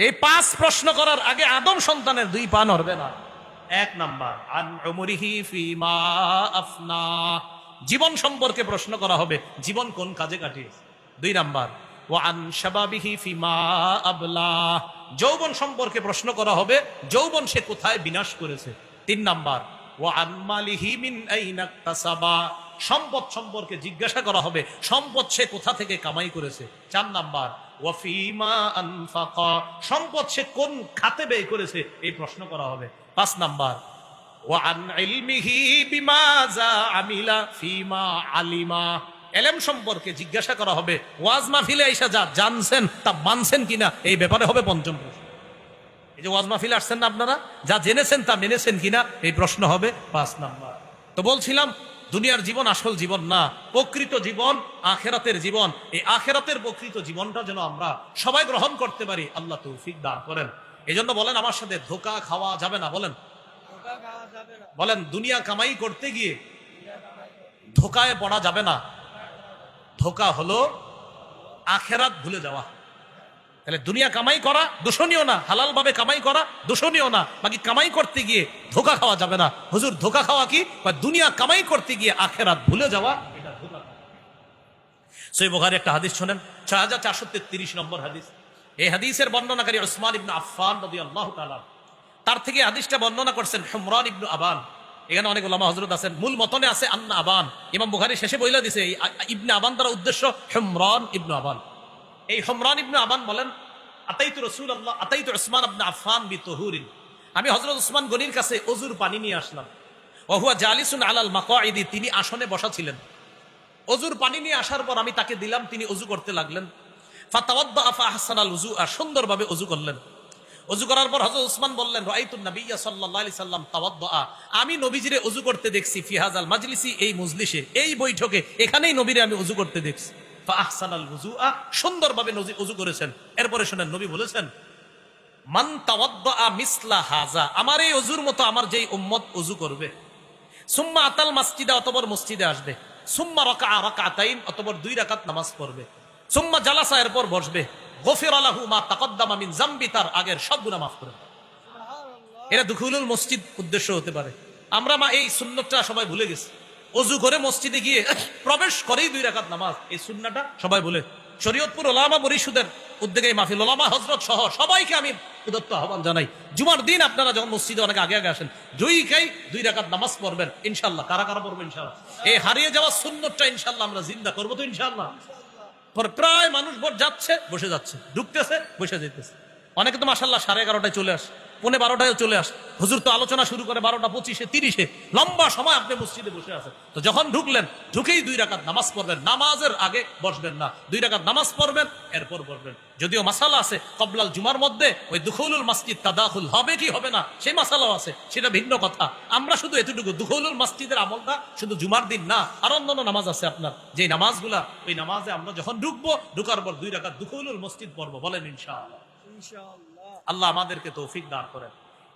এই 5 প্রশ্ন করার আগে আদম সন্তানের 2 পা নড়বে না। 1 নাম্বার আন উমরিহি ফিমা আফনা, জীবন সম্পর্কে প্রশ্ন করা হবে, জীবন কোন কাজে কাটিয়েছে। 2 নাম্বার ওয়া আন শাবাবিহি ফিমা আবলা, যৌবন সম্পর্কে প্রশ্ন করা হবে, যৌবন সে কোথায় বিনাশ করেছে। 3 নাম্বার ওয়া আন মালিহি মিন আইনা ইকতাসাবা, সম্পদ সম্পর্কে জিজ্ঞাসা করা হবে, সম্পদ সে কোথা থেকে কামাই করেছে। 4 নাম্বার ওয়া ফিমা আনফাকা, সম্পদ সে কোন খাতে ব্যয় করেছে, এই প্রশ্ন করা হবে। 5 নাম্বার ওয়া আন ইলমিহি বিমাযা আমিলা ফিমা আলিমা, ইলম সম্পর্কে জিজ্ঞাসা করা হবে, ওয়াজ মাহফিলে আইসা যা জানছেন তা মানছেন কিনা, এই ব্যাপারে হবে 5ম প্রশ্ন। এই যে ওয়াজ মাহফিলে আসছেন না আপনারা, যা জেনেছেন তা মেনেছেন কিনা, এই প্রশ্ন হবে 5 নাম্বার। তো বলছিলাম দুনিয়ার জীবন আসল জীবন না, প্রকৃত জীবন আখেরাতের জীবন। এই আখেরাতের প্রকৃত জীবনটা যেন আমরা সবাই গ্রহণ করতে পারি, আল্লাহ তৌফিক দান করেন। এই জন্য বলেন আমার সাথে, ধোঁকা খাওয়া যাবে না। বলেন, বলেন দুনিয়া কামাই করতে গিয়ে ধোঁকায় পড়া যাবে না। ধোঁকা হলো আখেরাত ভুলে যাওয়া। তাহলে দুনিয়া কামাই করা দূষণীয় না, হালাল ভাবে কামাই করা দূষণীয় না, বাকি কামাই করতে গিয়ে ধোঁকা খাওয়া যাবে না। হুজুর ধোঁকা খাওয়া কি? দুনিয়া কামাই করতে গিয়ে আখেরাত ভুলে যাওয়া, এটা ধোঁকা খাওয়া। সহিহ বুখারী একটা হাদিস শোনেন, 6433 নম্বর হাদিস। এই হাদিসের বর্ণনাকারী উসমান ইবনে আফফান রাদিয়াল্লাহু তাআলা, তার থেকে হাদিসটা বর্ণনা করছেন হুমরান ইবনে আবান। এখানে অনেক উলামা হযরত আছেন, মূল মতনে আছে আন্না আবান, ইমাম বুখারী শেষে বইলা দিছে এই ইবনে আবান দ্বারা উদ্দেশ্য হুমরান ইবনে আবান। এই হুমরান ইবনে আবান বলেন, আতাইতু রাসূলুল্লাহ আতাইতু উসমান ইবনে আফফান বিতুহুরিন, আমি হযরত উসমান গনির কাছে ওযুর পানি নিয়ে আসলাম। ওয়া হুয়া জালিসুন আলাল মাকাইদি, তিনি আসনে বসা ছিলেন। ওযুর পানি নিয়ে আসার পর আমি তাকে দিলাম, তিনি ওযু করতে লাগলেন। ফাতাওয়াদ্দা ফাহসানাল উযুআ, সুন্দরভাবে ওযু করলেন। ওযু করার পর হযরত উসমান বললেন, রাআইতুন নাবিয়্যা সাল্লাল্লাহু আলাইহি সাল্লাম তাওয়াদ্দা, আমি নবীজিরে ওযু করতে দেখছি, ফি হাযাল মাজলিসি, এই মজলিসে, এই বৈঠকে, এখানেই নবীরে আমি ওযু করতে দেখছি। ফাহসানাল উযুআ, সুন্দরভাবে নবী ওযু করেছেন। এরপরে শুনেন, নবী বলেছেন, মান তাওয়াদ্দা মিসলা হাযা, আমার এই ওযুর মতো আমার যেই উম্মত ওযু করবে, সুম্মা আতাল মাসজিদে, অতঃপর মসজিদে আসবে, সুম্মা রাকাআ রাকাতাইন, অতঃপর 2 রাকাত নামাজ পড়বে, সুম্মা জালাসা, এরপর বসবে, গফিরা লাহু মা তাকদ্দামা মিন যামবি, তার আগের সব গুনাহ মাফ করে দেবে। এটা দুখুলুল মসজিদ উদ্দেশ্য হতে পারে। আমরা এই সুন্নতটা সবাই ভুলে গেছি। ওযু করে মসজিদে গিয়ে প্রবেশ করেই 2 রাকাত নামাজ, এই সুন্নাহটা সবাই ভুলে। শরীয়তপুর ওলামা পরিষদের উদ্যোগে মাহফিল, ওলামা হযরত সহ সবাইকে আমি উদাত্ত আহ্বান জানাই, জুমার দিন আপনারা যখন মসজিদে অনেক আগে আগে আসেন, 2 রাকাত নামাজ পড়বেন ইনশাআল্লাহ। কারা কারা পড়বেন ইনশাআল্লাহ? এই হারিয়ে যাওয়া সুন্নতটা ইনশাআল্লাহ আমরা জিন্দা করবো তো ইনশাআল্লাহ। প্রায় মানুষ ভোট যাচ্ছে, বসে যাচ্ছে, ঢুকতেছে, বসে যেতেছে। অনেকে তো মাশাআল্লাহ 11:30 চলে আসে, 11:45 চলে আসে। হুজুর তো আলোচনা শুরু করে 12:25, 30, লম্বা সময় আপনি মসজিদে বসে আছেন। তো যখন ঢুকলেন, ঢুকেই 2 রাকাত নামাজ পড়বেন, নামাজের আগে বসবেন না, 2 রাকাত নামাজ পড়বেন, এরপর বসবেন। যদিও মাসালা আছে কবলাল জুমার মধ্যে, ওই দুখুলুল মসজিদ তাদাখুল হবে কি হবে না, সেই মাসালাও আছে, সেটা ভিন্ন কথা। আমরা শুধু এতটুকু, দুখুলুল মসজিদের আমলটা শুধু জুমার দিন না, আর অন্যান্য নামাজ আছে আপনার, যে নামাজগুলা, ওই নামাজে আমরা যখন ঢুকবো, ঢুকার পর 2 রাকাত দুখুলুল মসজিদ পড়বো। বলেন ইনশাআল্লাহ। আল্লাহ আমাদেরকে তৌফিক দান করেন।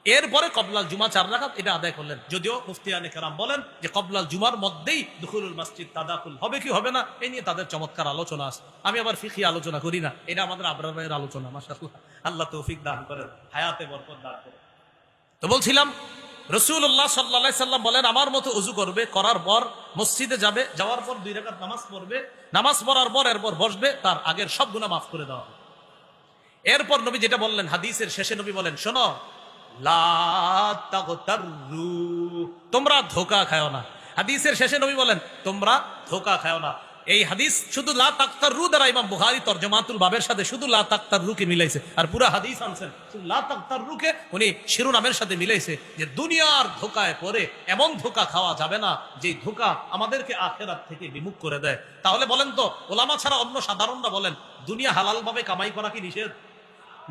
এরপরে কবলাল জুমা 4 রাকাত, এটা আদায় করলেন। যদিও মুফতিয়ানে কেরাম বলেন যে কবলাল জুমার মধ্যেই দুখুলুল মসজিদ তাদাখুল হবে কি হবে না, এই নিয়ে তাদের চমৎকার আলোচনা আছে। আমি আবার ফিকহি আলোচনা করি না, এটা আমাদের আবরার ভাইয়ের আলোচনা। মাশাআল্লাহ, আল্লাহ তৌফিক দান করেন, হায়াতে বরকত দান করেন। তো বলছিলাম, রাসূলুল্লাহ সাল্লাল্লাহু আলাইহি সাল্লাম বলেন, আমার মতো ওযু করবে, করার পর মসজিদে যাবে, যাওয়ার পর 2 রাকাত নামাজ পড়বে, নামাজ পড়ার পর এরপর বসবে, তার আগের সব গুনাহ মাফ করে দেওয়া হবে। এরপর নবী যেটা বললেন, হাদিসের শেষে নবী বলেন, শোনো, লা তাগতাররু, তোমরা ধোঁকা খাও না। হাদিসের শেষে নবী বলেন, তোমরা ধোঁকা খাও না। এই হাদিস শুধু লা তাগতাররু দ্বারা ইমাম বুখারী তরজমাতুল বাবের সাথে শুধু লা তাগতাররু কে মিলাইছে, আর পুরো হাদিস আনছেন শুধু লা তাগতাররু কে উনি শিরোনামের সাথে মিলাইছে, যে দুনিয়ার ধোঁকায় পড়ে এমন ধোঁকা খাওয়া যাবে না যে ধোঁকা আমাদেরকে আখিরাত থেকে বিমুখ করে দেয়। তাহলে বলেন তো, ওলামা ছাড়া অন্য সাধারণরা বলেন, দুনিয়া হালাল ভাবে কামাই করা কি নিষেধ?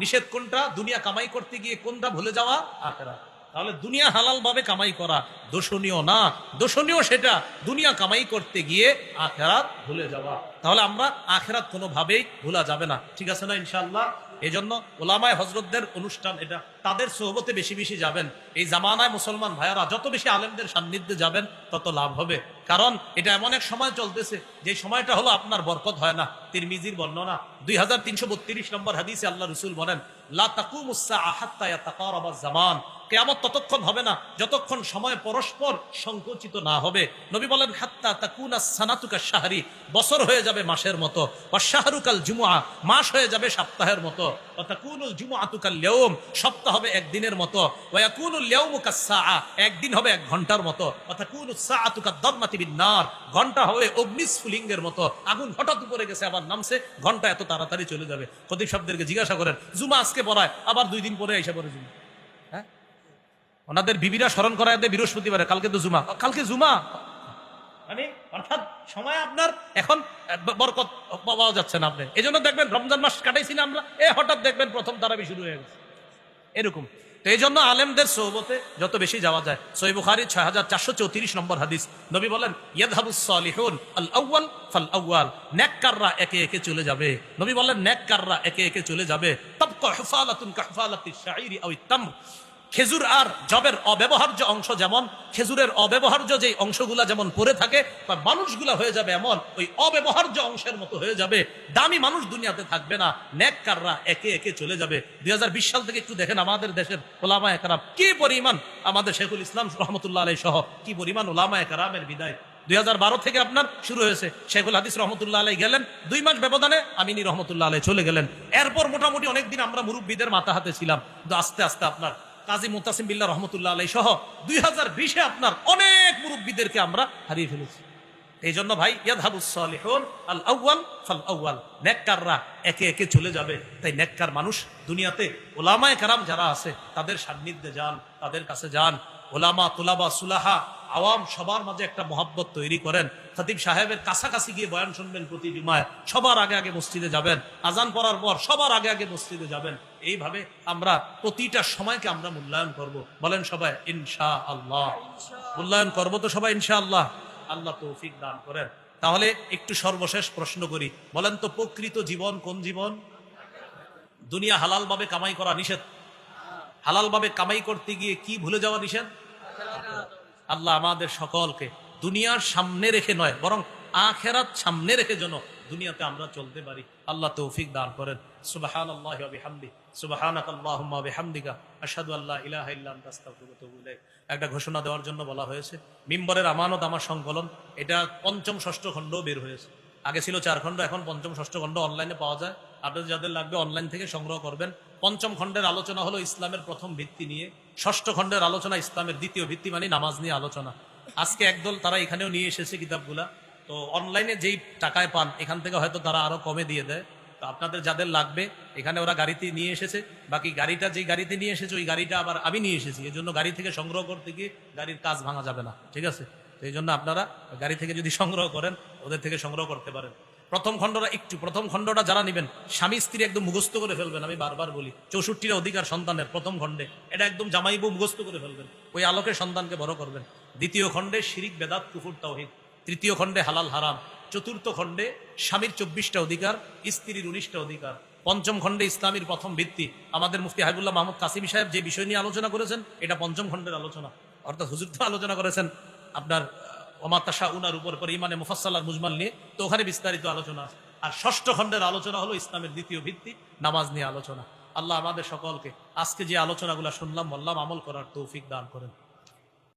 নিষেধ কোনটা? দুনিয়া কামাই করতে গিয়ে কোনটা ভুলে যাওয়া? আখিরাত। তাহলে দুনিয়া হালাল ভাবে কামাই করা দোষণীয় না, দোষণীয় সেটা দুনিয়া কামাই করতে গিয়ে আখিরাত ভুলে যাওয়া। তাহলে আমরা আখিরাত কোনোভাবেই ভুলা যাবে না, ঠিক আছে না ইনশাআল্লাহ? এই জন্য ওলামায়ে হযরতদের অনুষ্ঠান, এটা তাদের সোহবতে বেশি বেশি যাবেন। এই জামানায় মুসলমান ভাইয়ারা যত বেশি আলেমদের সান্নিধ্যে যাবেন, তত লাভ হবে। কারণ এটা এমন এক সময় চলতেছে যে সময়টা হলো আপনার বরকত হয় না। তিরমিজির বর্ণনা 2332 নম্বর হাদিসে আল্লাহ রাসূল বলেন, লা তাকুমুস সাআ হাত্তা ইয়াতাকারাবাজ জামান, কিয়ামত ততক্ষণ হবে না যতক্ষণ সময় পরস্পর সংকুচিত না হবে। নবী বলেন, হাত্তা তাকুনাস সানাতু কাশ-শাহরি, বছর হয়ে যাবে মাসের মতো, ওয়াশ শাহরু কাল জুমুআ, মাস হয়ে যাবে সপ্তাহের মতো, ওয়া তাকুনুল জুমুআতু কাল ইয়াউম, সপ্তাহ হবে একদিনের মতো, ওয়া ইয়াকুনুল ইয়াউমু কাস-সাআ, একদিন হবে এক ঘন্টার মতো, ওয়া তাকুনুস সাআতু কাদ-দারমাতি বিন-নার, ঘন্টা হবে অগ্নিস্ফুলিঙ্গের মতো, আগুন হঠাৎ উপরে গেছে আবার নামছে, ঘন্টা এত তাড়াতাড়ি চলে যাবে। খতিব সাহেবদেরকে জিজ্ঞাসা করেন, জুমা আজকে পড়ায়, আবার 2 দিন পরে এসে পড়ে জুমা। হ্যাঁ, ওনাদের বিবিরা স্মরণ করায় দেয় বৃহস্পতিবারে, কালকে তো জুমা, কালকে জুমা। মানে অর্থাৎ সময় আপনার এখন বরকত পাওয়া যাচ্ছে না। আপনি এই জন্য দেখবেন রমজান মাস কাটাইছি না আমরা, হঠাৎ দেখবেন প্রথম তারাবি শুরু হয়ে গেছে এরকম। তো এই জন্য আলেমদের সোহবতে যত বেশি যাওয়া যায়। সহিহ বুখারী 6434 নম্বর হাদিস, নবী বলেন, ইয়াযহাবুস সালিহুন আল আউয়াল ফাল আউয়াল, নেককাররা একে একে চলে যাবে। নবী বলেন, নেককাররা একে একে চলে যাবে। তাবকা হুফালাতুন কাহফালাতিশ শাঈরি আও তামর, খেজুর আর জবের অব্যবহার্য অংশ যেমন, খেজুরের অব্যবহার্য যে অংশগুলা যেমন পড়ে থাকে, বা মানুষগুলা হয়ে যাবে এমন ওই অব্যবহার্য অংশের মতো হয়ে যাবে। দামি মানুষ দুনিয়াতে থাকবে না, নেককাররা একে একে চলে যাবে। 2020 সাল থেকে একটু দেখেন আমাদের দেশের ওলামায়ে কেরাম কি পরিমাণ, আমাদের শেখুল ইসলাম রহমতুল্লাহ আলাইহি সহ কি পরিমাণ ওলামায়ে কেরামের বিদায়। 2012 থেকে আপনার শুরু হয়েছে, শেখুল হাদিস রহমতুল্লাহ আলাইহি গেলেন, 2 মাস ব্যবধানে আমিনী রহমতুল্লাহ আলাইহি চলে গেলেন। এরপর মোটামুটি অনেকদিন আমরা মুরব্বীদের মাথা হাতে ছিলাম, কিন্তু আস্তে আস্তে আপনার কাজী মুতাসিম বিল্লাহ রহমতুল্লাহ আলাইহি সহ 2020-এ আপনার অনেক মুরব্বীদেরকে আমরা হারিয়ে ফেলেছি। এই জন্য ভাই, ইয়াযহাবুস সালিহুন আল আউয়াল ফাল আউয়াল, নেককাররা একে একে চলে যাবে। তাই নেককার মানুষ দুনিয়াতে ওলামায়ে কেরাম যারা আছে তাদের সান্নিধ্যে যান, তাদের কাছে যান। ওলামা, তুলাবা, সুলাহা, আওয়াম সবার মাঝে একটা মহাব্বত তৈরি করেন। খতিব সাহেবের কাছাকাছি গিয়ে বয়ান শুনবেন প্রতি জুমায়, সবার আগে আগে মসজিদে যাবেন, আজান পড়ার পর সবার আগে আগে মসজিদে যাবেন। এইভাবে আমরা প্রতিটা সময়কে আমরা মূল্যায়ন করব। বলেন সবাই ইনশাআল্লাহ। মূল্যায়ন করবো তো সবাই ইনশাআল্লাহ। আল্লাহ তৌফিক দান করেন। তাহলে একটু সর্বশেষ প্রশ্ন করি, বলেন তো প্রকৃত জীবন কোন জীবন? দুনিয়া হালাল ভাবে কামাই করা নিষেধ, হালাল ভাবে কামাই করতে গিয়ে কি ভুলে যাওয়া নিষেধ? আল্লাহ আমাদের সকলকে দুনিয়ার সামনে রেখে নয়, বরং আখিরাত সামনে রেখে যেন দুনিয়াতে আমরা চলতে পারি। আল্লাহ তৌফিক দান করেন। সুবহানাল্লাহি ওয়া বিহামদিহি, সুবহানাকাল্লাহুম্মা ওয়া বিহামদিকা, আশহাদু আল্লা ইলাহা ইল্লা আনতা আস্তাগফিরুকা ওয়া আতুবু ইলাইক। একটা ঘোষণা দেওয়ার জন্য বলা হয়েছে, মিম্বরের আমানত আমার সংকলন, এটা পঞ্চম ষষ্ঠ খণ্ড বের হয়েছে। আগে ছিল 4 খণ্ড, এখন পঞ্চম ষষ্ঠ খণ্ড অনলাইনে পাওয়া যায়। আপনাদের যাদের লাগবে অনলাইন থেকে সংগ্রহ করবেন। পঞ্চম খণ্ডের আলোচনা হলো ইসলামের প্রথম ভিত্তি নিয়ে, ষষ্ঠ খণ্ডের আলোচনা ইসলামের দ্বিতীয় ভিত্তি মানে নামাজ নিয়ে আলোচনা। আজকে একদল তারা এখানেও নিয়ে এসেছে কিতাবগুলা, তো অনলাইনে যেই টাকায় পান এখান থেকে হয়তো তারা আরো কমে দিয়ে দেয়। তো আপনাদের যাদের লাগবে, এখানে ওরা গাড়িতে নিয়ে এসেছে, বাকি গাড়িটা যেই গাড়িতে নিয়ে এসেছে ওই গাড়িটা আবার আমি নিয়ে এসেছি, এই জন্য গাড়ি থেকে সংগ্রহ করতে গিয়ে গাড়ির কাজ ভাঙা যাবে না, ঠিক আছে? তো এই জন্য আপনারা গাড়ি থেকে যদি সংগ্রহ করেন ওদের থেকে সংগ্রহ করতে পারেন। প্রথম খণ্ডটা যারা নেবেন স্বামী স্ত্রী একদম মুখস্থ করে ফেলবেন। আমি বারবার বলি 64টা অধিকার সন্তানের প্রথম খণ্ডে, এটা একদম জামাই বউ মুখস্থ করে ফেলবেন, ওই আলোকে সন্তানকে বড় করবেন। দ্বিতীয় খণ্ডে শিরিক, বেদাত, কুফর, তাওহীদ। তৃতীয় খণ্ডে হালাল হারাম। চতুর্থ খণ্ডে স্বামীর 24টা অধিকার, স্ত্রীর 19টা অধিকার। পঞ্চম খণ্ডে ইসলামের প্রথম ভিত্তি। আমাদের মুফতি হাবিবুল্লাহ মাহমুদ কাসিমি সাহেব যে বিষয় নিয়ে আলোচনা করেছেন এটা পঞ্চম খণ্ডের আলোচনা। অর্থাৎ হুজুর তো আলোচনা করেছেন আপনার ওমা তাশাউনার উপর ইমানে মুফাসসাল আর মুজমাল নিয়ে, তো ওখানে বিস্তারিত আলোচনা আছে। আর ষষ্ঠ খণ্ডের আলোচনা হলো ইসলামের দ্বিতীয় ভিত্তি, নামাজ নিয়ে আলোচনা। আল্লাহ আমাদের সকলকে আজকে যে আলোচনাগুলো শুনলাম বললাম আমল করার তৌফিক দান করেন।